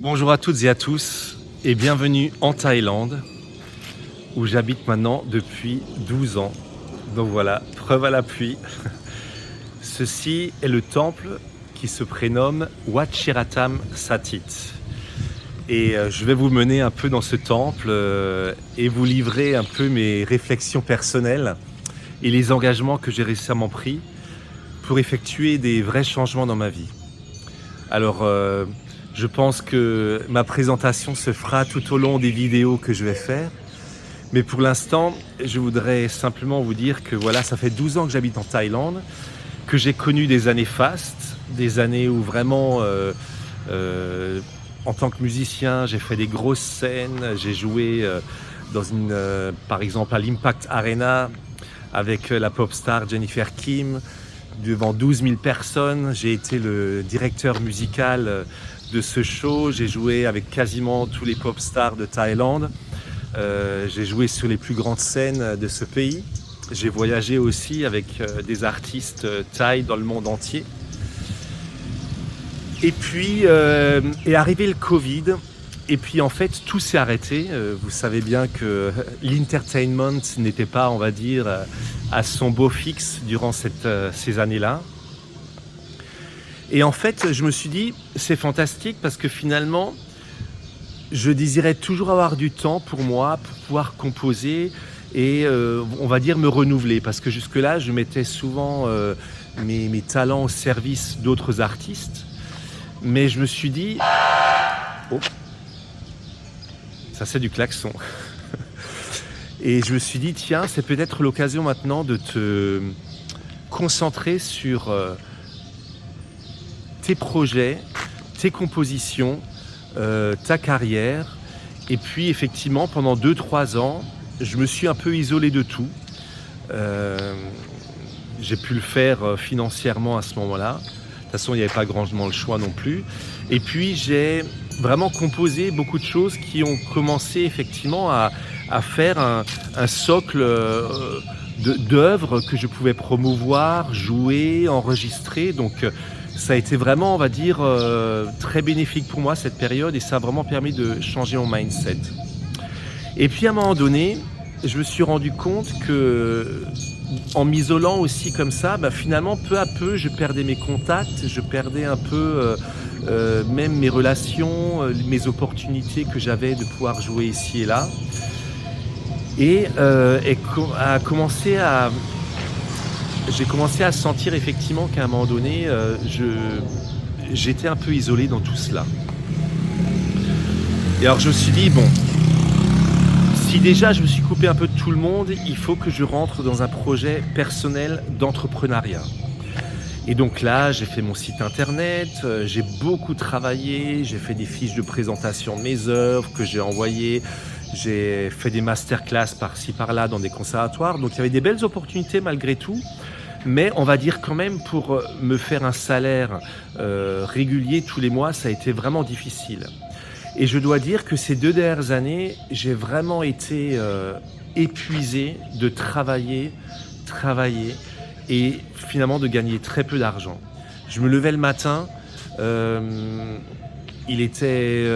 Bonjour à toutes et à tous et bienvenue en Thaïlande où j'habite maintenant depuis 12 ans. Donc voilà, preuve à l'appui. Ceci est le temple qui se prénomme Wat Sheratam Sathit. Et je vais vous mener un peu dans ce temple et vous livrer un peu mes réflexions personnelles et les engagements que j'ai récemment pris pour effectuer des vrais changements dans ma vie. Alors, je pense que ma présentation se fera tout au long des vidéos que je vais faire. Mais pour l'instant, je voudrais simplement vous dire que voilà, ça fait 12 ans que j'habite en Thaïlande, que j'ai connu des années fastes, des années où vraiment, en tant que musicien, j'ai fait des grosses scènes, j'ai joué par exemple à l'Impact Arena avec la pop star Jennifer Kim, devant 12 000 personnes. J'ai été le directeur musical de ce show, j'ai joué avec quasiment tous les pop stars de Thaïlande. J'ai joué sur les plus grandes scènes de ce pays. J'ai voyagé aussi avec des artistes thaïs dans le monde entier. Et puis est arrivé le Covid. Et puis en fait, tout s'est arrêté. Vous savez bien que l'entertainment n'était pas, on va dire, à son beau fixe durant ces années-là. Et en fait, je me suis dit, c'est fantastique parce que finalement, je désirais toujours avoir du temps pour moi, pour pouvoir composer et on va dire me renouveler. Parce que jusque-là, je mettais souvent mes talents au service d'autres artistes. Mais je me suis dit... Oh, ça c'est du klaxon. Et je me suis dit, tiens, c'est peut-être l'occasion maintenant de te concentrer sur tes projets, tes compositions, ta carrière. Et puis effectivement, pendant 2-3 ans, je me suis un peu isolé de tout. J'ai pu le faire financièrement à ce moment-là. De toute façon, il n'y avait pas grandement le choix non plus. Et puis, j'ai vraiment composé beaucoup de choses qui ont commencé effectivement à faire un socle d'œuvres que je pouvais promouvoir, jouer, enregistrer. Donc, ça a été vraiment, on va dire, très bénéfique pour moi cette période et ça a vraiment permis de changer mon mindset. Et puis, à un moment donné, je me suis rendu compte que en m'isolant aussi comme ça, finalement, peu à peu, je perdais mes contacts, je perdais un peu même mes relations, mes opportunités que j'avais de pouvoir jouer ici et là. Et j'ai commencé à sentir effectivement qu'à un moment donné, j'étais un peu isolé dans tout cela. Et alors je me suis dit, bon, si déjà je me suis coupé un peu de tout le monde, il faut que je rentre dans un projet personnel d'entrepreneuriat. Et donc là, j'ai fait mon site internet, j'ai beaucoup travaillé, j'ai fait des fiches de présentation de mes œuvres que j'ai envoyées, j'ai fait des masterclass par-ci par-là dans des conservatoires. Donc il y avait des belles opportunités malgré tout, mais on va dire quand même pour me faire un salaire régulier tous les mois, ça a été vraiment difficile. Et je dois dire que ces 2 dernières années, j'ai vraiment été épuisé de travailler et finalement de gagner très peu d'argent. Je me levais le matin, il était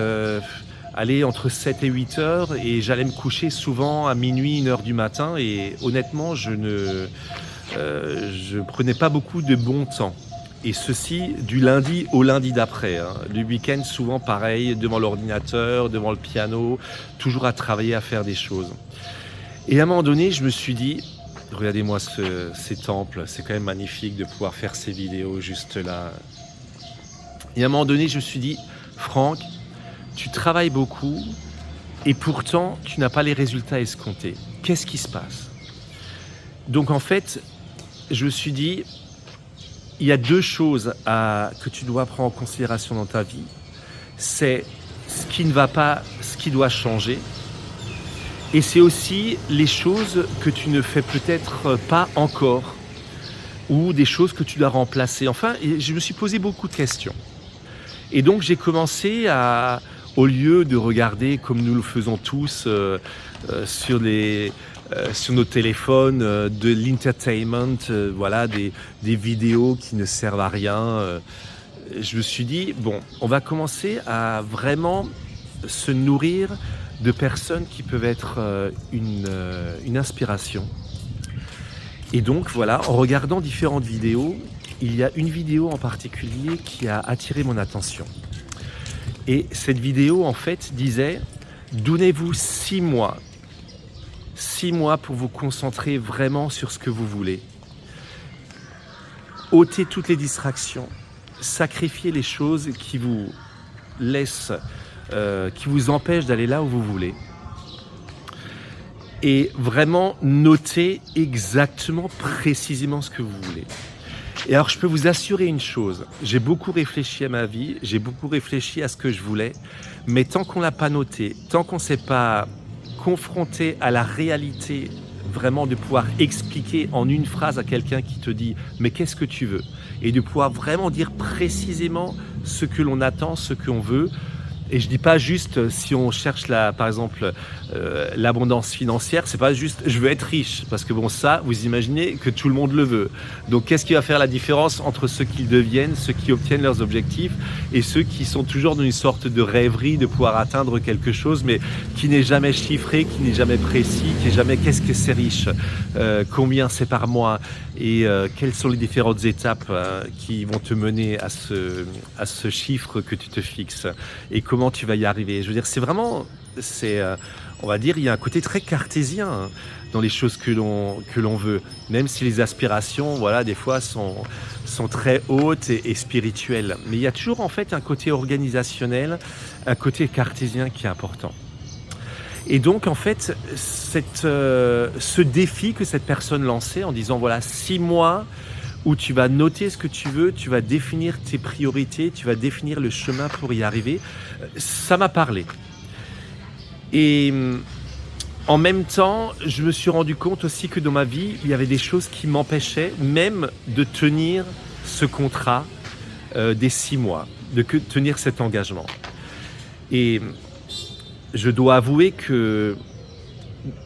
entre 7 et 8 heures et j'allais me coucher souvent à minuit, 1 heure du matin et honnêtement, je prenais pas beaucoup de bon temps. Et ceci du lundi au lundi d'après. Le week-end, souvent pareil, devant l'ordinateur, devant le piano, toujours à travailler, à faire des choses. Et à un moment donné, je me suis dit, regardez-moi ces temples, c'est quand même magnifique de pouvoir faire ces vidéos juste là. Et à un moment donné, je me suis dit, Franck, tu travailles beaucoup et pourtant, tu n'as pas les résultats escomptés. Qu'est-ce qui se passe? Donc en fait, je me suis dit, il y a 2 choses que tu dois prendre en considération dans ta vie. C'est ce qui ne va pas, ce qui doit changer. Et c'est aussi les choses que tu ne fais peut-être pas encore ou des choses que tu dois remplacer. Enfin, je me suis posé beaucoup de questions. Et donc, j'ai commencé au lieu de regarder comme nous le faisons tous sur nos téléphones, de l'entertainment, voilà, des vidéos qui ne servent à rien. je me suis dit: «Bon, on va commencer à vraiment se nourrir de personnes qui peuvent être, une inspiration». Et donc voilà, en regardant différentes vidéos, il y a une vidéo en particulier qui a attiré mon attention. Et cette vidéo, en fait, disait: «Donnez-vous 6 mois, 6 mois pour vous concentrer vraiment sur ce que vous voulez. Ôtez toutes les distractions, sacrifiez les choses qui vous laissent, qui vous empêchent d'aller là où vous voulez. Et vraiment notez exactement, précisément ce que vous voulez». Et alors je peux vous assurer une chose, j'ai beaucoup réfléchi à ma vie, j'ai beaucoup réfléchi à ce que je voulais, mais tant qu'on l'a pas noté, tant qu'on s'est pas confronté à la réalité, vraiment de pouvoir expliquer en une phrase à quelqu'un qui te dit: «Mais qu'est-ce que tu veux?» et de pouvoir vraiment dire précisément ce que l'on attend, ce qu'on veut. Et je dis pas juste, si on cherche par exemple, l'abondance financière, c'est pas juste je veux être riche, parce que bon, ça, vous imaginez que tout le monde le veut. Donc qu'est-ce qui va faire la différence entre ceux qui deviennent, ceux qui obtiennent leurs objectifs et ceux qui sont toujours dans une sorte de rêverie de pouvoir atteindre quelque chose, mais qui n'est jamais chiffré, qui n'est jamais précis, qui n'est jamais qu'est-ce que c'est riche, combien c'est par mois, et quelles sont les différentes étapes qui vont te mener à ce chiffre que tu te fixes, et comment tu vas y arriver. Je veux dire, c'est vraiment, on va dire, il y a un côté très cartésien, hein, dans les choses que l'on veut, même si les aspirations, voilà, des fois sont très hautes et spirituelles. Mais il y a toujours en fait un côté organisationnel, un côté cartésien qui est important. Et donc en fait, ce défi que cette personne lançait en disant: voilà, 6 mois où tu vas noter ce que tu veux, tu vas définir tes priorités, tu vas définir le chemin pour y arriver, ça m'a parlé. Et en même temps, je me suis rendu compte aussi que dans ma vie, il y avait des choses qui m'empêchaient même de tenir ce contrat des 6 mois, tenir cet engagement. Et je dois avouer que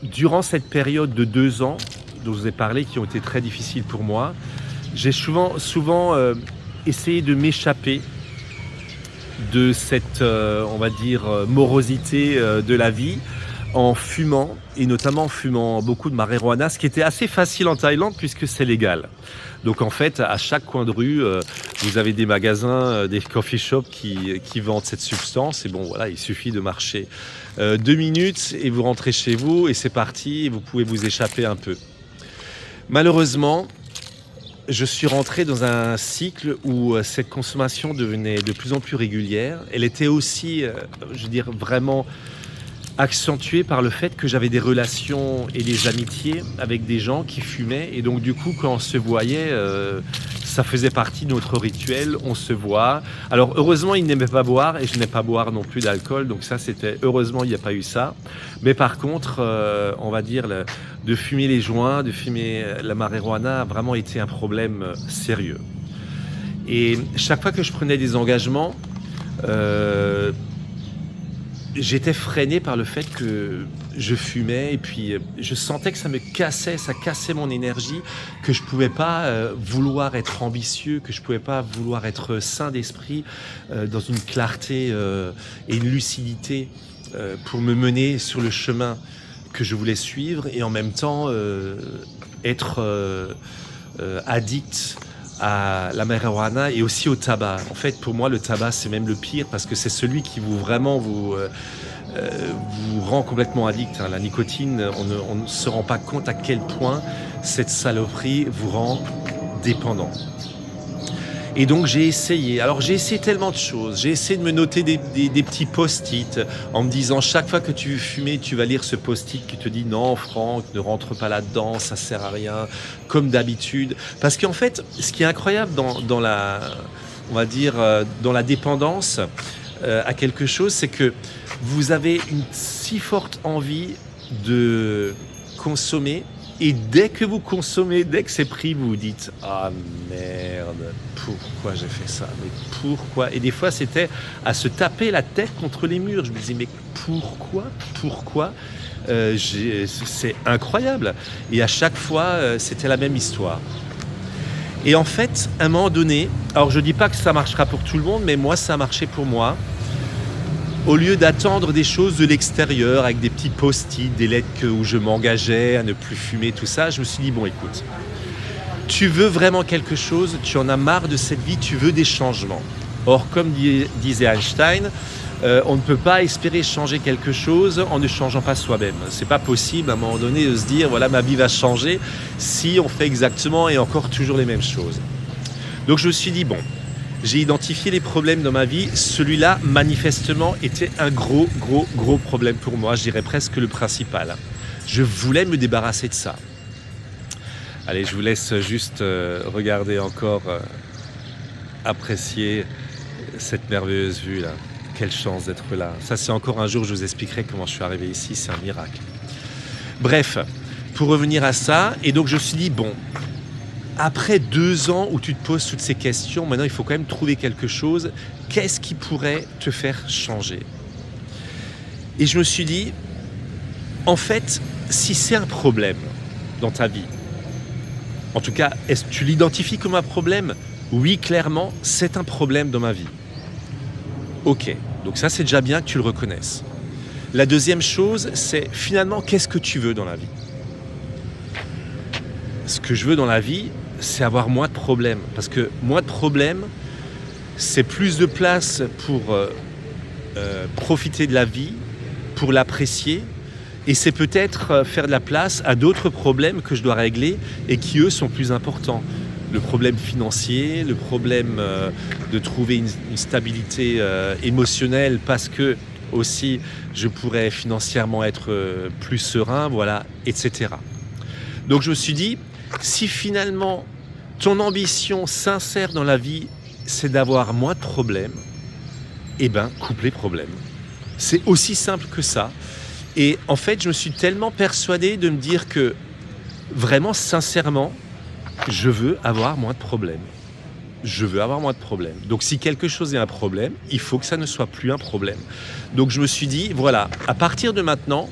durant cette période de 2 ans dont je vous ai parlé, qui ont été très difficiles pour moi, j'ai souvent essayé de m'échapper de cette, on va dire, morosité de la vie en fumant, et notamment en fumant beaucoup de marijuana, ce qui était assez facile en Thaïlande puisque c'est légal. Donc en fait, à chaque coin de rue, vous avez des magasins, des coffee shops qui vendent cette substance. Et bon, voilà, il suffit de marcher 2 minutes et vous rentrez chez vous et c'est parti, et vous pouvez vous échapper un peu. Malheureusement, je suis rentré dans un cycle où cette consommation devenait de plus en plus régulière. Elle était aussi, je veux dire, vraiment accentuée par le fait que j'avais des relations et des amitiés avec des gens qui fumaient. Et donc du coup, quand on se voyait, ça faisait partie de notre rituel, on se voit. Alors heureusement, ils n'aimaient pas boire et je n'aimais pas boire non plus d'alcool. Donc ça, c'était heureusement, il n'y a pas eu ça. Mais par contre, on va dire, de fumer les joints, de fumer la marijuana a vraiment été un problème sérieux. Et chaque fois que je prenais des engagements, j'étais freiné par le fait que je fumais, et puis je sentais que ça me cassait, ça cassait mon énergie, que je pouvais pas vouloir être ambitieux, que je pouvais pas vouloir être sain d'esprit, dans une clarté et une lucidité pour me mener sur le chemin que je voulais suivre, et en même temps être addict à la marijuana et aussi au tabac. En fait, pour moi, le tabac, c'est même le pire, parce que c'est celui qui vous rend complètement addict. La nicotine, on ne se rend pas compte à quel point cette saloperie vous rend dépendant. Et donc j'ai essayé. Alors j'ai essayé tellement de choses. J'ai essayé de me noter des petits post-it en me disant: chaque fois que tu veux fumer, tu vas lire ce post-it qui te dit: non Franck, ne rentre pas là-dedans, ça sert à rien, comme d'habitude. Parce qu'en fait, ce qui est incroyable dans la, on va dire, dans la dépendance à quelque chose, c'est que vous avez une si forte envie de consommer. Et dès que vous consommez, dès que c'est pris, vous vous dites: ah merde, pourquoi j'ai fait ça? Mais pourquoi? Et des fois, c'était à se taper la tête contre les murs. Je me disais: mais pourquoi? C'est incroyable. Et à chaque fois, c'était la même histoire. Et en fait, à un moment donné, alors je ne dis pas que ça marchera pour tout le monde, mais moi, ça a marché pour moi. Au lieu d'attendre des choses de l'extérieur avec des petits post-it, des lettres où je m'engageais à ne plus fumer, tout ça, je me suis dit, bon écoute, tu veux vraiment quelque chose, tu en as marre de cette vie, tu veux des changements. Or, comme disait Einstein, on ne peut pas espérer changer quelque chose en ne changeant pas soi-même. C'est pas possible à un moment donné de se dire, voilà, ma vie va changer si on fait exactement et encore toujours les mêmes choses. Donc je me suis dit, bon, j'ai identifié les problèmes dans ma vie. Celui-là, manifestement, était un gros problème pour moi. Je dirais presque le principal. Je voulais me débarrasser de ça. Allez, je vous laisse juste regarder encore, apprécier cette merveilleuse vue là. Quelle chance d'être là. Ça, c'est encore un jour, je vous expliquerai comment je suis arrivé ici. C'est un miracle. Bref, pour revenir à ça, et donc je me suis dit, bon, après 2 ans où tu te poses toutes ces questions, maintenant il faut quand même trouver quelque chose. Qu'est-ce qui pourrait te faire changer? Et je me suis dit, en fait, si c'est un problème dans ta vie, en tout cas, est-ce que tu l'identifies comme un problème? Oui, clairement, c'est un problème dans ma vie. Ok, donc ça c'est déjà bien que tu le reconnaisses. La deuxième chose, c'est finalement, qu'est-ce que tu veux dans la vie? Ce que je veux dans la vie, c'est avoir moins de problèmes. Parce que moins de problèmes, c'est plus de place pour profiter de la vie, pour l'apprécier. Et c'est peut-être faire de la place à d'autres problèmes que je dois régler et qui, eux, sont plus importants. Le problème financier, le problème de trouver une stabilité émotionnelle parce que aussi je pourrais financièrement être plus serein, voilà, etc. Donc je me suis dit, si finalement ton ambition sincère dans la vie, c'est d'avoir moins de problèmes, eh ben coupe les problèmes. C'est aussi simple que ça. Et en fait, je me suis tellement persuadé de me dire que vraiment, sincèrement, je veux avoir moins de problèmes. Je veux avoir moins de problèmes. Donc si quelque chose est un problème, il faut que ça ne soit plus un problème. Donc je me suis dit, voilà, à partir de maintenant,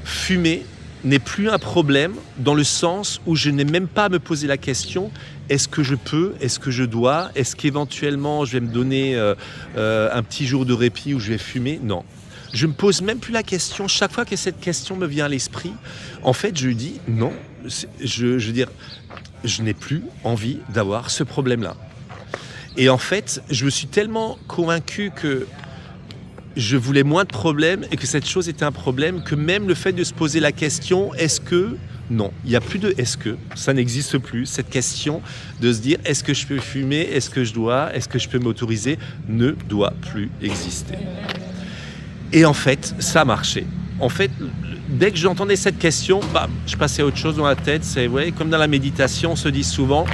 fumer n'est plus un problème dans le sens où je n'ai même pas à me poser la question, est-ce que je peux, est-ce que je dois, est-ce qu'éventuellement je vais me donner un petit jour de répit où je vais fumer? Non. Je ne me pose même plus la question. Chaque fois que cette question me vient à l'esprit, en fait, je dis non. Je veux dire, je n'ai plus envie d'avoir ce problème-là. Et en fait, je me suis tellement convaincu que je voulais moins de problèmes et que cette chose était un problème que même le fait de se poser la question, est-ce que... Non, il n'y a plus de est-ce que, ça n'existe plus. Cette question de se dire est-ce que je peux fumer, est-ce que je dois, est-ce que je peux m'autoriser, ne doit plus exister. Et en fait, ça a marché. En fait, dès que j'entendais cette question, je passais à autre chose dans la tête. C'est comme dans la méditation, on se dit souvent,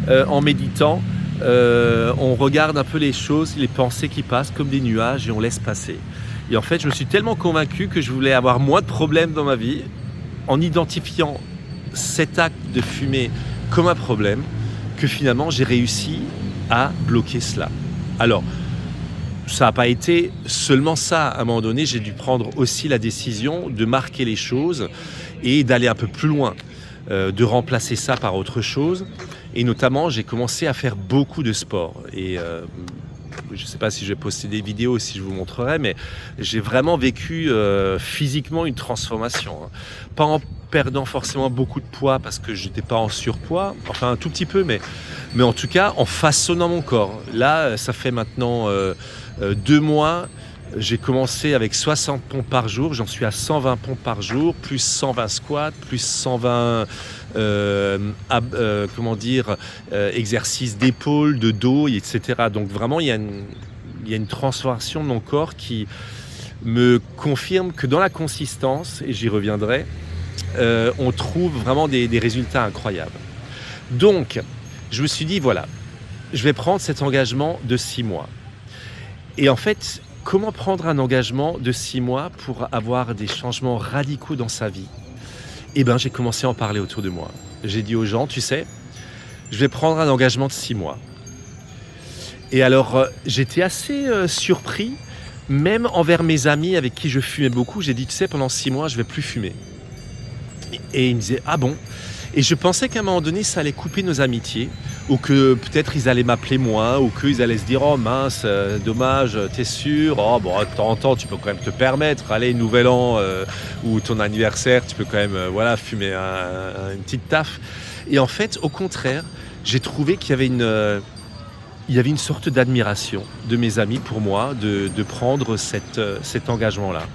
en méditant, on regarde un peu les choses, les pensées qui passent comme des nuages et on laisse passer. Et en fait, je me suis tellement convaincu que je voulais avoir moins de problèmes dans ma vie en identifiant cet acte de fumer comme un problème que finalement j'ai réussi à bloquer cela. Alors, ça n'a pas été seulement ça. À un moment donné, j'ai dû prendre aussi la décision de marquer les choses et d'aller un peu plus loin, de remplacer ça par autre chose. Et notamment, j'ai commencé à faire beaucoup de sport. Et je ne sais pas si je vais poster des vidéos, si je vous montrerai, mais j'ai vraiment vécu physiquement une transformation. Pas en perdant forcément beaucoup de poids parce que je n'étais pas en surpoids, enfin un tout petit peu, mais en tout cas en façonnant mon corps. Là, ça fait maintenant 2 mois, j'ai commencé avec 60 pompes par jour, j'en suis à 120 pompes par jour, plus 120 squats, plus 120 exercices d'épaule, de dos, etc. Donc vraiment, il y a une transformation de mon corps qui me confirme que dans la consistance, et j'y reviendrai, on trouve vraiment des résultats incroyables. Donc, je me suis dit, voilà, je vais prendre cet engagement de 6 mois. Et en fait, comment prendre un engagement de 6 mois pour avoir des changements radicaux dans sa vie? Eh bien, j'ai commencé à en parler autour de moi. J'ai dit aux gens, tu sais, je vais prendre un engagement de 6 mois. Et alors, j'étais assez surpris, même envers mes amis avec qui je fumais beaucoup. J'ai dit, tu sais, pendant 6 mois, je ne vais plus fumer. Et ils me disaient, ah bon? Et je pensais qu'à un moment donné, ça allait couper nos amitiés, ou que peut-être ils allaient m'appeler moins, ou qu'ils allaient se dire «Oh mince, dommage, t'es sûr? Oh bon, de temps en temps, tu peux quand même te permettre, allez, nouvel an ou ton anniversaire, tu peux quand même voilà, fumer une petite taf». Et en fait, au contraire, j'ai trouvé qu'il y avait il y avait une sorte d'admiration de mes amis pour moi, de prendre cet engagement-là.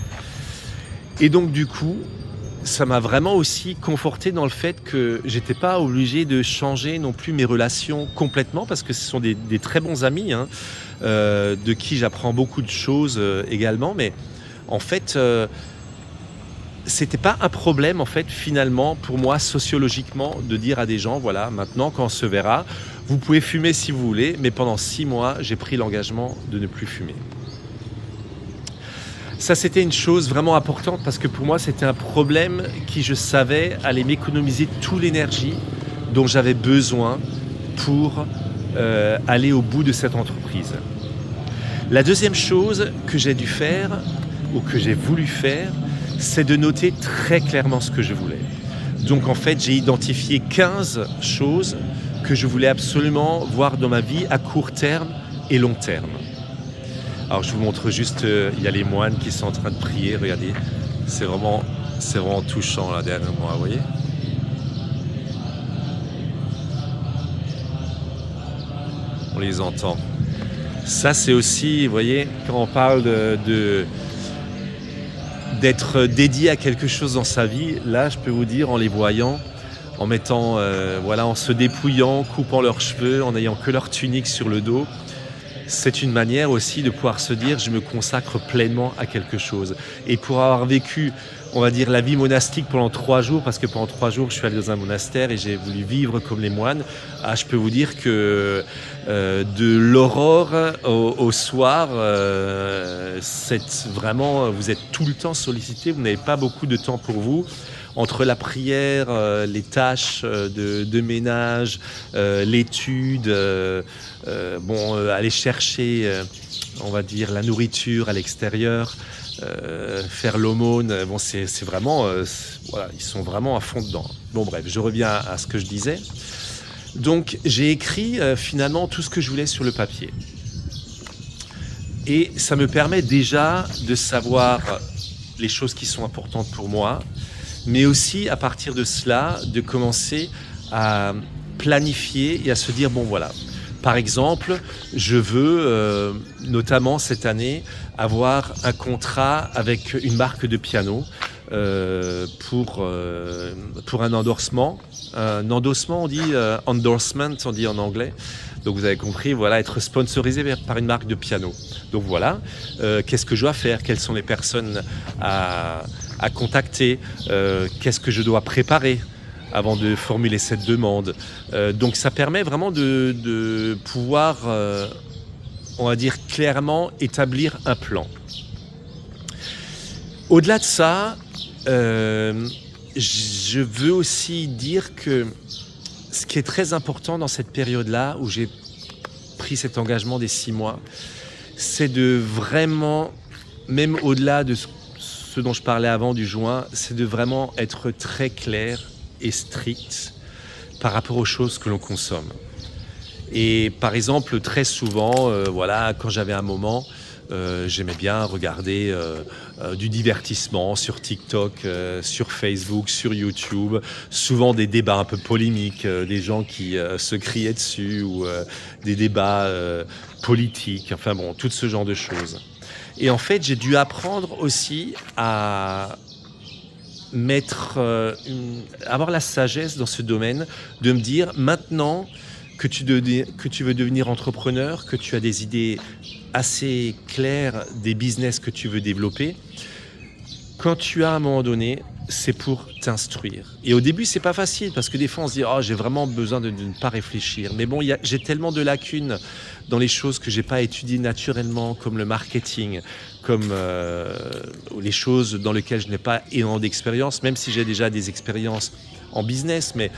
Et donc du coup, ça m'a vraiment aussi conforté dans le fait que j'étais pas obligé de changer non plus mes relations complètement, parce que ce sont des très bons amis, hein, de qui j'apprends beaucoup de choses également. Mais en fait, c'était pas un problème en fait finalement pour moi sociologiquement de dire à des gens voilà, maintenant quand on se verra, vous pouvez fumer si vous voulez, mais pendant 6 mois, j'ai pris l'engagement de ne plus fumer. Ça, c'était une chose vraiment importante parce que pour moi, c'était un problème qui, je savais, allait m'économiser toute l'énergie dont j'avais besoin pour aller au bout de cette entreprise. La deuxième chose que j'ai dû faire, ou que j'ai voulu faire, c'est de noter très clairement ce que je voulais. Donc en fait, j'ai identifié 15 choses que je voulais absolument voir dans ma vie à court terme et long terme. Alors je vous montre juste, il y a les moines qui sont en train de prier, regardez, c'est vraiment touchant là derrière moi, vous voyez. On les entend. Ça c'est aussi, vous voyez, quand on parle d'être dédié à quelque chose dans sa vie, là je peux vous dire en les voyant, en mettant, voilà, en se dépouillant, coupant leurs cheveux, en n'ayant que leur tunique sur le dos, c'est une manière aussi de pouvoir se dire je me consacre pleinement à quelque chose. Et pour avoir vécu, on va dire, la vie monastique pendant 3 jours, parce que pendant 3 jours je suis allé dans un monastère et j'ai voulu vivre comme les moines, je peux vous dire que de l'aurore au soir, vraiment, vous êtes tout le temps sollicité, vous n'avez pas beaucoup de temps pour vous. Entre la prière, les tâches de ménage, l'étude, aller chercher, on va dire, la nourriture à l'extérieur, faire l'aumône, c'est vraiment, voilà, ils sont vraiment à fond dedans. Bon bref, je reviens à ce que je disais. Donc j'ai écrit finalement tout ce que je voulais sur le papier. Et ça me permet déjà de savoir les choses qui sont importantes pour moi, mais aussi à partir de cela, de commencer à planifier et à se dire, bon voilà, par exemple, je veux notamment cette année avoir un contrat avec une marque de piano pour un endorsement. Un endossement, on dit endorsement, on dit en anglais. Donc vous avez compris, voilà, être sponsorisé par une marque de piano. Donc voilà, qu'est-ce que je dois faire? Quelles sont les personnes à contacter? Qu'est-ce que je dois préparer avant de formuler cette demande? Donc ça permet vraiment de pouvoir, on va dire clairement, établir un plan. Au-delà de ça, je veux aussi dire que ce qui est très important dans cette période-là où j'ai pris cet engagement des 6 mois, c'est de vraiment, même au-delà de ce dont je parlais avant du joint, c'est de vraiment être très clair et strict par rapport aux choses que l'on consomme. Et par exemple, très souvent, voilà, quand j'avais un moment, j'aimais bien regarder du divertissement sur TikTok, sur Facebook, sur YouTube, souvent des débats un peu polémiques, des gens qui se criaient dessus ou des débats politiques, enfin bon, tout ce genre de choses. Et en fait, j'ai dû apprendre aussi à avoir la sagesse dans ce domaine, de me dire maintenant que tu veux devenir entrepreneur, que tu as des idées assez claires des business que tu veux développer, quand tu as à un moment donné, c'est pour t'instruire. Et au début, c'est pas facile parce que des fois, on se dit « Oh, j'ai vraiment besoin de ne pas réfléchir ». Mais bon, j'ai tellement de lacunes dans les choses que j'ai pas étudiées naturellement, comme le marketing, comme les choses dans lesquelles je n'ai pas énormément d'expérience, même si j'ai déjà des expériences en business, mais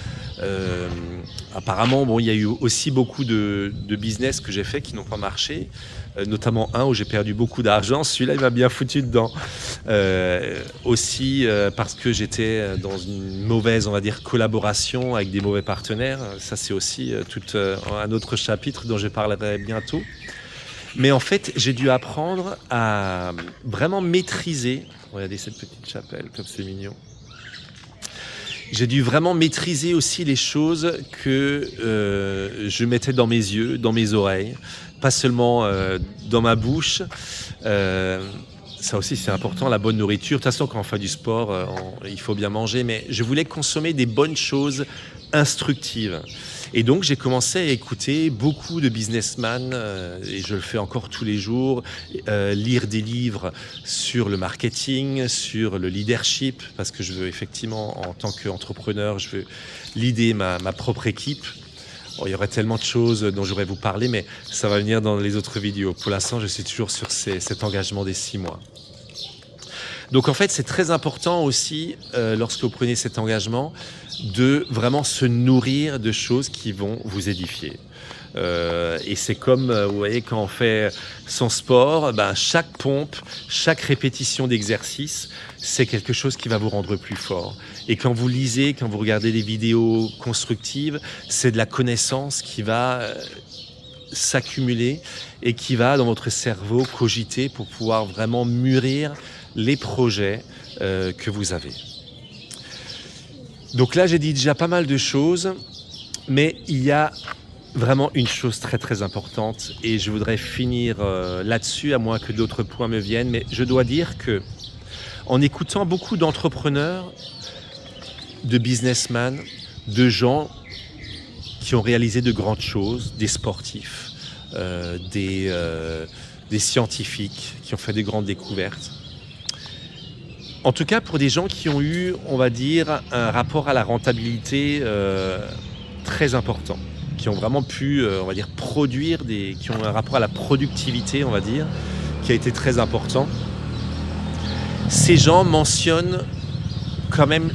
apparemment, bon, il y a eu aussi beaucoup de business que j'ai fait qui n'ont pas marché. notamment un où j'ai perdu beaucoup d'argent. Celui-là, il m'a bien foutu dedans. Aussi parce que j'étais dans une mauvaise, on va dire, collaboration avec des mauvais partenaires. Ça, c'est aussi tout un autre chapitre dont je parlerai bientôt. Mais en fait, j'ai dû apprendre à vraiment maîtriser. Regardez cette petite chapelle, comme c'est mignon. J'ai dû vraiment maîtriser aussi les choses que je mettais dans mes yeux, dans mes oreilles, pas seulement dans ma bouche. Ça aussi, c'est important, la bonne nourriture. De toute façon, quand on fait du sport, il faut bien manger. Mais je voulais consommer des bonnes choses instructives. Et donc, j'ai commencé à écouter beaucoup de businessmen, et je le fais encore tous les jours, lire des livres sur le marketing, sur le leadership, parce que je veux effectivement, en tant qu'entrepreneur, je veux leader ma propre équipe. Bon, il y aurait tellement de choses dont j'aurais vous parler, mais ça va venir dans les autres vidéos. Pour l'instant, je suis toujours sur cet engagement des 6 mois. Donc en fait, c'est très important aussi, lorsque vous prenez cet engagement, de vraiment se nourrir de choses qui vont vous édifier. Et c'est comme, vous voyez, quand on fait son sport, chaque pompe, chaque répétition d'exercice, c'est quelque chose qui va vous rendre plus fort. Et quand vous lisez, quand vous regardez des vidéos constructives, c'est de la connaissance qui va s'accumuler et qui va dans votre cerveau cogiter pour pouvoir vraiment mûrir les projets que vous avez. Donc là, j'ai dit déjà pas mal de choses, mais il y a vraiment une chose très très importante et je voudrais finir là-dessus, à moins que d'autres points me viennent, mais je dois dire que en écoutant beaucoup d'entrepreneurs, de businessmen, de gens qui ont réalisé de grandes choses, des sportifs, des scientifiques qui ont fait des grandes découvertes. En tout cas, pour des gens qui ont eu, on va dire, un rapport à la rentabilité très important, qui ont vraiment pu, on va dire, produire qui ont un rapport à la productivité, on va dire, qui a été très important. Ces gens mentionnent quand même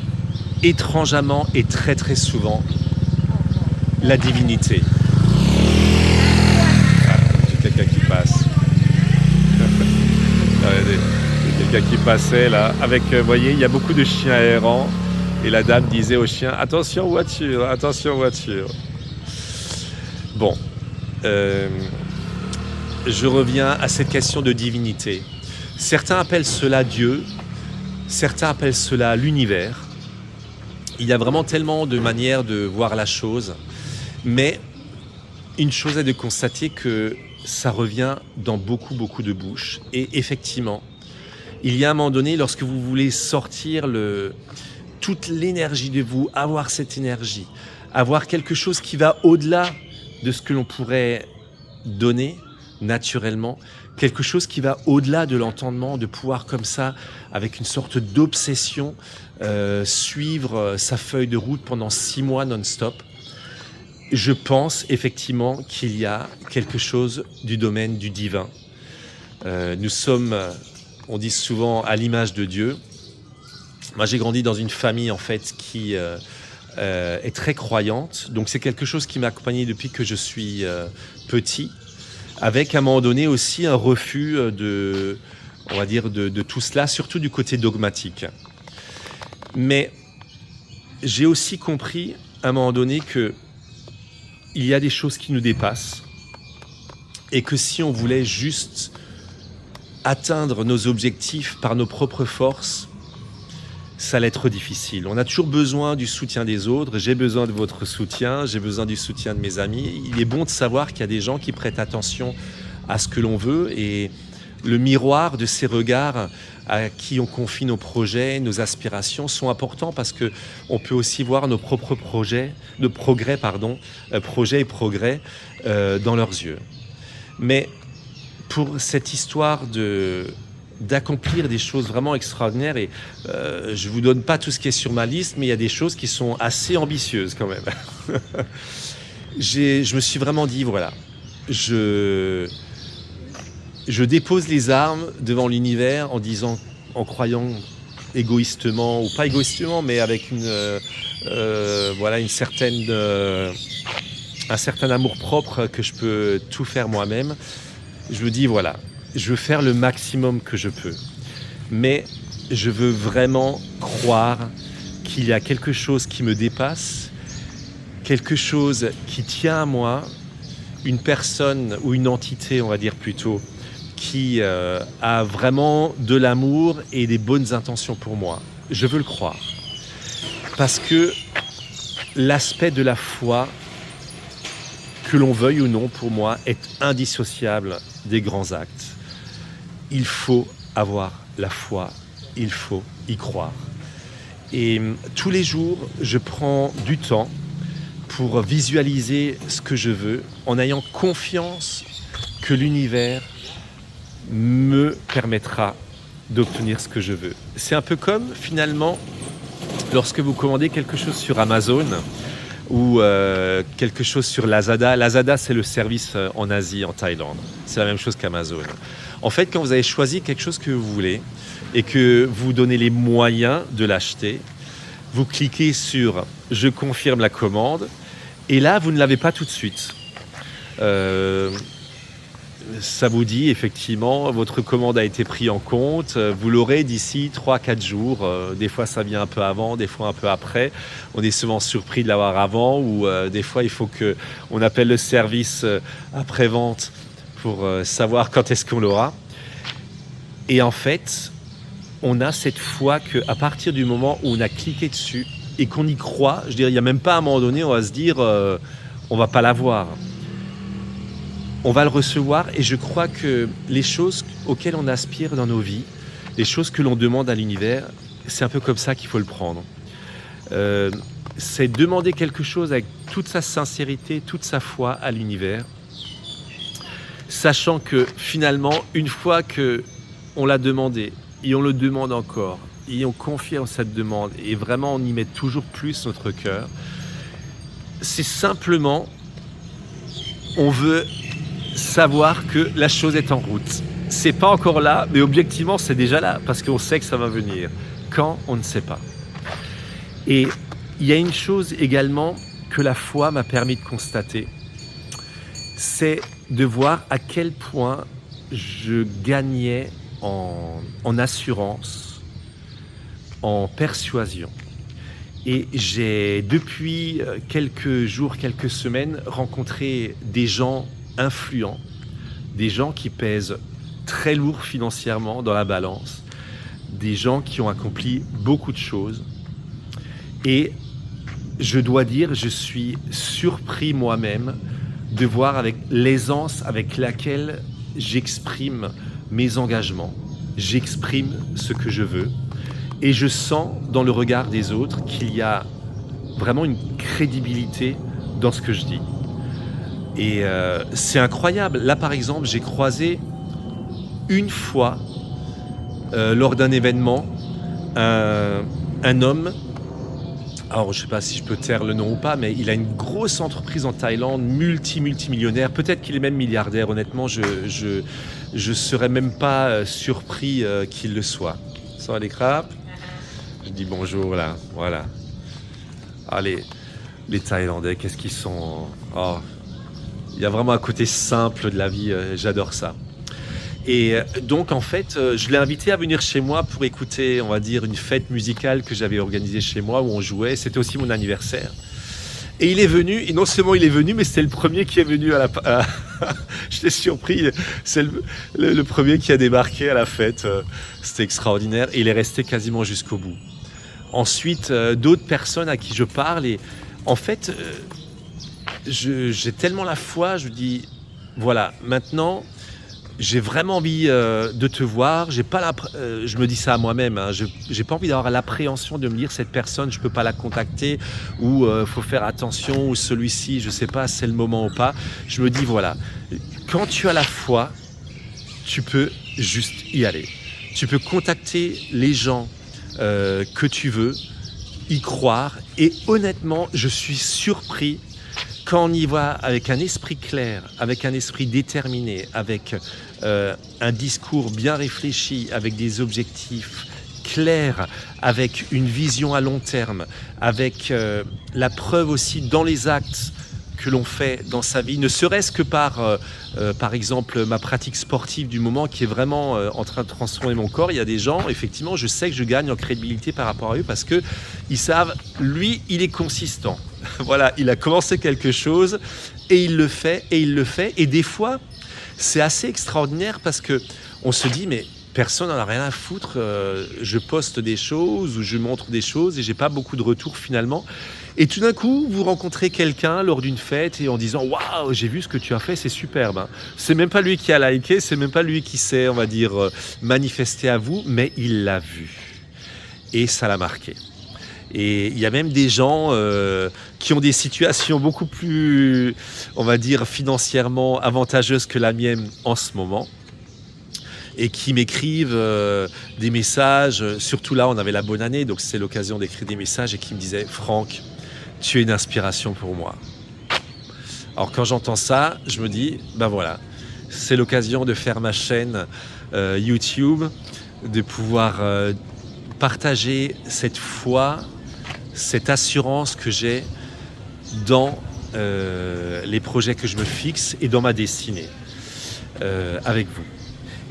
étrangement et très très souvent la divinité. J'ai quelqu'un qui passe. Regardez. Qui passait là, avec, vous voyez, il y a beaucoup de chiens errants et la dame disait aux chiens, attention voiture, attention voiture. Bon, je reviens à cette question de divinité. Certains appellent cela Dieu, certains appellent cela l'univers. Il y a vraiment tellement de manières de voir la chose, mais une chose est de constater que ça revient dans beaucoup de bouches et effectivement, il y a un moment donné, lorsque vous voulez sortir toute l'énergie de vous, avoir cette énergie, avoir quelque chose qui va au-delà de ce que l'on pourrait donner naturellement, quelque chose qui va au-delà de l'entendement, de pouvoir comme ça, avec une sorte d'obsession, suivre sa feuille de route pendant 6 mois non-stop. Je pense effectivement qu'il y a quelque chose du domaine du divin. Nous sommes... On dit souvent à l'image de Dieu. Moi, j'ai grandi dans une famille en fait qui est très croyante. Donc, c'est quelque chose qui m'a accompagné depuis que je suis petit, avec à un moment donné aussi un refus on va dire, de tout cela, surtout du côté dogmatique. Mais j'ai aussi compris à un moment donné que il y a des choses qui nous dépassent et que si on voulait juste atteindre nos objectifs par nos propres forces, ça allait être difficile. On a toujours besoin du soutien des autres. J'ai besoin de votre soutien, j'ai besoin du soutien de mes amis. Il est bon de savoir qu'il y a des gens qui prêtent attention à ce que l'on veut et le miroir de ces regards à qui on confie nos projets, nos aspirations sont importants parce que on peut aussi voir nos propres projets et progrès dans leurs yeux. Mais pour cette histoire d'accomplir des choses vraiment extraordinaires, et je ne vous donne pas tout ce qui est sur ma liste, mais il y a des choses qui sont assez ambitieuses quand même. Je me suis vraiment dit, voilà, je dépose les armes devant l'univers en croyant égoïstement, ou pas égoïstement, mais avec un certain amour propre que je peux tout faire moi-même. Je me dis voilà, je veux faire le maximum que je peux. Mais je veux vraiment croire qu'il y a quelque chose qui me dépasse, quelque chose qui tient à moi, une personne ou une entité, on va dire plutôt, qui a vraiment de l'amour et des bonnes intentions pour moi. Je veux le croire. Parce que l'aspect de la foi, que l'on veuille ou non, pour moi, est indissociable des grands actes. Il faut avoir la foi, il faut y croire. Et tous les jours, je prends du temps pour visualiser ce que je veux, en ayant confiance que l'univers me permettra d'obtenir ce que je veux. C'est un peu comme, finalement, lorsque vous commandez quelque chose sur Amazon ou quelque chose sur Lazada. Lazada, c'est le service en Asie, en Thaïlande. C'est la même chose qu'Amazon. En fait, quand vous avez choisi quelque chose que vous voulez et que vous donnez les moyens de l'acheter, vous cliquez sur « Je confirme la commande » et là, vous ne l'avez pas tout de suite. Ça vous dit effectivement, votre commande a été prise en compte, vous l'aurez d'ici 3-4 jours. Des fois, ça vient un peu avant, des fois un peu après. On est souvent surpris de l'avoir avant ou des fois, il faut qu'on appelle le service après-vente pour savoir quand est-ce qu'on l'aura. Et en fait, on a cette foi qu'à partir du moment où on a cliqué dessus et qu'on y croit, je dirais, il n'y a même pas à un moment donné, on va se dire, on ne va pas l'avoir. On va le recevoir et je crois que les choses auxquelles on aspire dans nos vies, les choses que l'on demande à l'univers, c'est un peu comme ça qu'il faut le prendre. C'est demander quelque chose avec toute sa sincérité, toute sa foi à l'univers, sachant que finalement, une fois qu'on l'a demandé et on le demande encore, et on confirme cette demande et vraiment on y met toujours plus notre cœur, c'est simplement, on veut savoir que la chose est en route. C'est pas encore là, mais objectivement, c'est déjà là, parce qu'on sait que ça va venir. Quand, on ne sait pas. Et il y a une chose également que la foi m'a permis de constater, c'est de voir à quel point je gagnais en assurance, en persuasion. Et j'ai, depuis quelques jours, quelques semaines, rencontré des gens influents, des gens qui pèsent très lourd financièrement dans la balance, des gens qui ont accompli beaucoup de choses. Et je dois dire, je suis surpris moi-même de voir avec l'aisance avec laquelle j'exprime mes engagements, j'exprime ce que je veux. Et je sens dans le regard des autres qu'il y a vraiment une crédibilité dans ce que je dis. Et c'est incroyable. Là, par exemple, j'ai croisé une fois, lors d'un événement, un homme. Alors, je ne sais pas si je peux taire le nom ou pas, mais il a une grosse entreprise en Thaïlande, multimillionnaire. Peut-être qu'il est même milliardaire. Honnêtement, je serais même pas surpris qu'il le soit. Ça va les crapes. Je dis bonjour là, voilà. Ah, les Thaïlandais, qu'est-ce qu'ils sont... Oh, il y a vraiment un côté simple de la vie, j'adore ça. Et donc en fait, je l'ai invité à venir chez moi pour écouter, on va dire, une fête musicale que j'avais organisée chez moi où on jouait. C'était aussi mon anniversaire. Et il est venu, et non seulement il est venu, mais c'était le premier qui est venu à la... J'étais surpris, c'est le premier qui a débarqué à la fête. C'était extraordinaire et il est resté quasiment jusqu'au bout. Ensuite, d'autres personnes à qui je parle et en fait, j'ai tellement la foi, je dis, voilà, maintenant, j'ai vraiment envie de te voir. J'ai pas je me dis ça à moi-même, hein, j'ai pas envie d'avoir l'appréhension de me dire cette personne, je peux pas la contacter ou faut faire attention ou celui-ci, je sais pas, c'est le moment ou pas. Je me dis, voilà, quand tu as la foi, tu peux juste y aller. Tu peux contacter les gens que tu veux, y croire. Et honnêtement, je suis surpris quand on y va avec un esprit clair, avec un esprit déterminé, avec un discours bien réfléchi, avec des objectifs clairs, avec une vision à long terme, avec la preuve aussi dans les actes que l'on fait dans sa vie, ne serait-ce que par exemple, ma pratique sportive du moment qui est vraiment en train de transformer mon corps. Il y a des gens, effectivement, je sais que je gagne en crédibilité par rapport à eux parce qu'ils savent, lui, il est consistant. Voilà, il a commencé quelque chose et il le fait, et il le fait. Et des fois, c'est assez extraordinaire parce qu'on se dit, mais personne n'en a rien à foutre. Je poste des choses ou je montre des choses et j'ai pas beaucoup de retours finalement. Et tout d'un coup, vous rencontrez quelqu'un lors d'une fête et en disant « Waouh, j'ai vu ce que tu as fait, c'est superbe. Hein. » C'est même pas lui qui a liké, c'est même pas lui qui s'est, on va dire, manifesté à vous, mais il l'a vu. Et ça l'a marqué. Et il y a même des gens qui ont des situations beaucoup plus, on va dire, financièrement avantageuses que la mienne en ce moment. Et qui m'écrivent des messages, surtout là on avait la bonne année, donc c'est l'occasion d'écrire des messages et qui me disaient « Franck, tu es une inspiration pour moi ». Alors quand j'entends ça, je me dis, ben voilà, c'est l'occasion de faire ma chaîne YouTube, de pouvoir partager cette foi, cette assurance que j'ai dans les projets que je me fixe et dans ma destinée avec vous.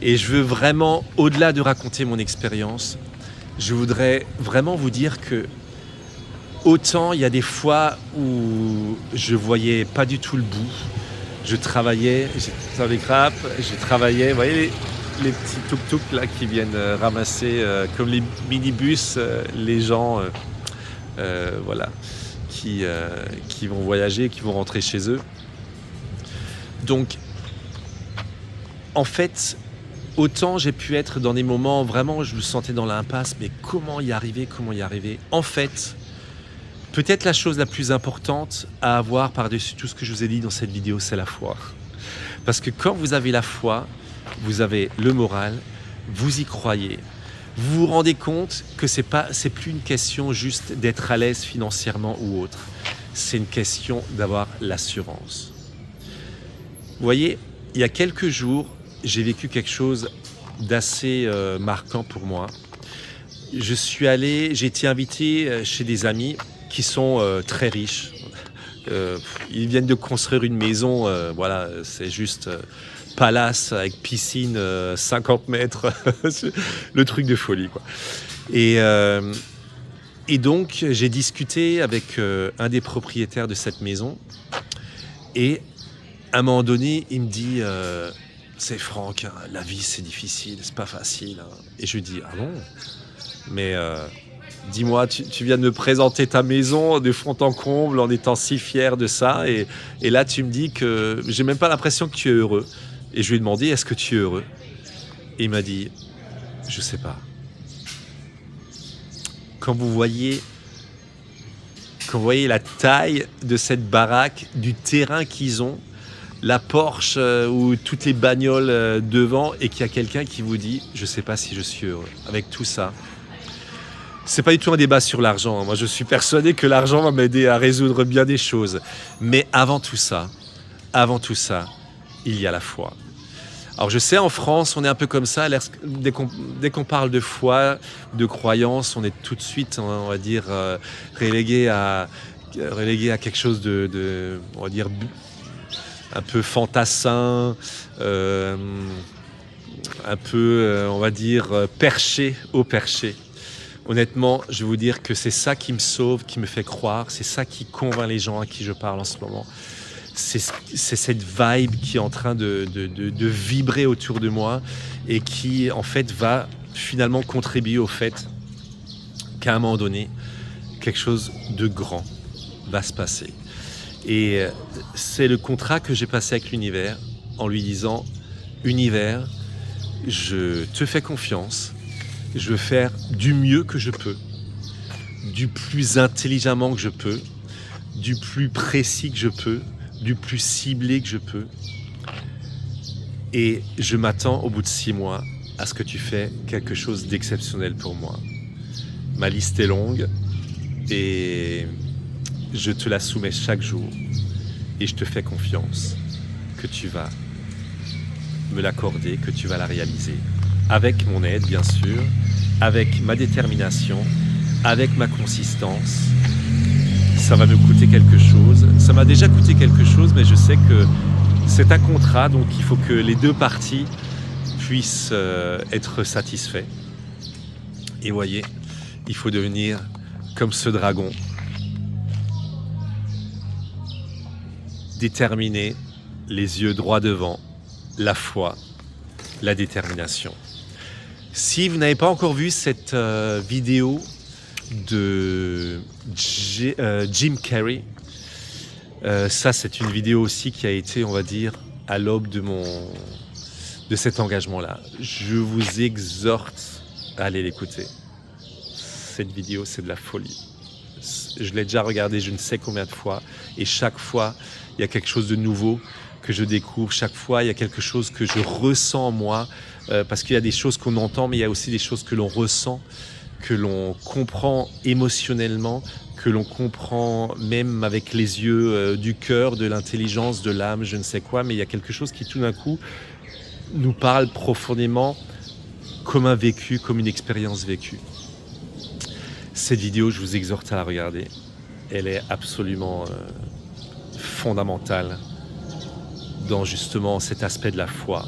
Et je veux vraiment, au-delà de raconter mon expérience, je voudrais vraiment vous dire que autant il y a des fois où je voyais pas du tout le bout, je travaillais, j'étais avec rap, je travaillais, vous voyez les petits tuk-tuk là qui viennent ramasser comme les minibus les gens voilà, qui vont voyager, qui vont rentrer chez eux. Donc en fait, autant j'ai pu être dans des moments vraiment où je me sentais dans l'impasse, mais comment y arriver, En fait, peut-être la chose la plus importante à avoir par-dessus tout ce que je vous ai dit dans cette vidéo, c'est la foi. Parce que quand vous avez la foi, vous avez le moral, vous y croyez, vous vous rendez compte que c'est plus une question juste d'être à l'aise financièrement ou autre. C'est une question d'avoir l'assurance. Vous voyez, il y a quelques jours, j'ai vécu quelque chose d'assez marquant pour moi. J'ai été invité chez des amis qui sont très riches. Ils viennent de construire une maison, voilà, c'est juste palace avec piscine 50 mètres, le truc de folie, quoi. Et donc, j'ai discuté avec un des propriétaires de cette maison et à un moment donné, il me dit c'est Franck, hein, la vie c'est difficile, c'est pas facile. Hein. Et je lui dis ah bon, mais dis-moi, tu viens de me présenter ta maison de fond en comble en étant si fier de ça et là tu me dis que j'ai même pas l'impression que tu es heureux. Et je lui ai demandé est-ce que tu es heureux? Et il m'a dit je sais pas. Quand vous voyez la taille de cette baraque, du terrain qu'ils ont, la Porsche ou toutes les bagnoles devant et qu'il y a quelqu'un qui vous dit « je ne sais pas si je suis heureux » avec tout ça. Ce n'est pas du tout un débat sur l'argent. Moi, je suis persuadé que l'argent va m'aider à résoudre bien des choses. Mais avant tout ça, il y a la foi. Alors je sais, en France, on est un peu comme ça. Dès qu'on parle de foi, de croyance, on est tout de suite, on va dire, relégué à quelque chose de on va dire, un peu fantassin, un peu, on va dire, perché au perché. Honnêtement, je vais vous dire que c'est ça qui me sauve, qui me fait croire, c'est ça qui convainc les gens à qui je parle en ce moment. C'est cette vibe qui est en train de vibrer autour de moi et qui, en fait, va finalement contribuer au fait qu'à un moment donné, quelque chose de grand va se passer. Et c'est le contrat que j'ai passé avec l'univers en lui disant « Univers, je te fais confiance, je veux faire du mieux que je peux, du plus intelligemment que je peux, du plus précis que je peux, du plus ciblé que je peux. Et je m'attends au bout de 6 mois à ce que tu fais quelque chose d'exceptionnel pour moi. Ma liste est longue et je te la soumets chaque jour et je te fais confiance que tu vas me l'accorder, que tu vas la réaliser. Avec mon aide, bien sûr, avec ma détermination, avec ma consistance. ça va me coûter quelque chose. Ça m'a déjà coûté quelque chose, mais je sais que c'est un contrat, donc il faut que les deux parties puissent être satisfaits. Et voyez, il faut devenir comme ce dragon, déterminé, les yeux droits devant, la foi, la détermination. Si vous n'avez pas encore vu cette vidéo de Jim Carrey, ça c'est une vidéo aussi qui a été, on va dire, à l'aube de cet engagement-là. Je vous exhorte à aller l'écouter. Cette vidéo, c'est de la folie. Je l'ai déjà regardée je ne sais combien de fois, et chaque fois, il y a quelque chose de nouveau que je découvre. Chaque fois, il y a quelque chose que je ressens en moi, parce qu'il y a des choses qu'on entend, mais il y a aussi des choses que l'on ressent, que l'on comprend émotionnellement, que l'on comprend même avec les yeux du cœur, de l'intelligence, de l'âme, je ne sais quoi, mais il y a quelque chose qui tout d'un coup nous parle profondément comme un vécu, comme une expérience vécue. Cette vidéo, je vous exhorte à la regarder. Elle est absolument fondamentale dans justement cet aspect de la foi,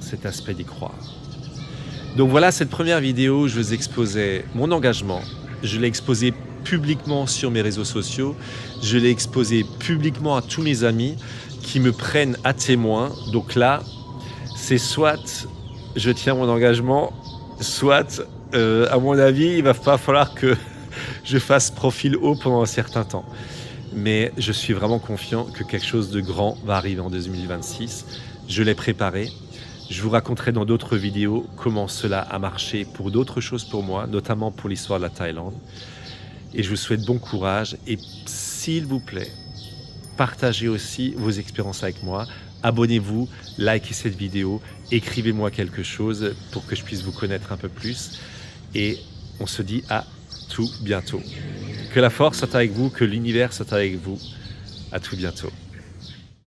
cet aspect d'y croire. Donc voilà, cette première vidéo, je vous exposais mon engagement. Je l'ai exposé publiquement sur mes réseaux sociaux. Je l'ai exposé publiquement à tous mes amis qui me prennent à témoin. Donc là, c'est soit je tiens mon engagement, soit, à mon avis, il va pas falloir que je fasse profil haut pendant un certain temps. Mais je suis vraiment confiant que quelque chose de grand va arriver en 2026. Je l'ai préparé. Je vous raconterai dans d'autres vidéos comment cela a marché pour d'autres choses pour moi, notamment pour l'histoire de la Thaïlande. Et je vous souhaite bon courage. Et s'il vous plaît, partagez aussi vos expériences avec moi. Abonnez-vous, likez cette vidéo, écrivez-moi quelque chose pour que je puisse vous connaître un peu plus. Et on se dit à tout bientôt. Que la force soit avec vous, que l'univers soit avec vous. À tout bientôt.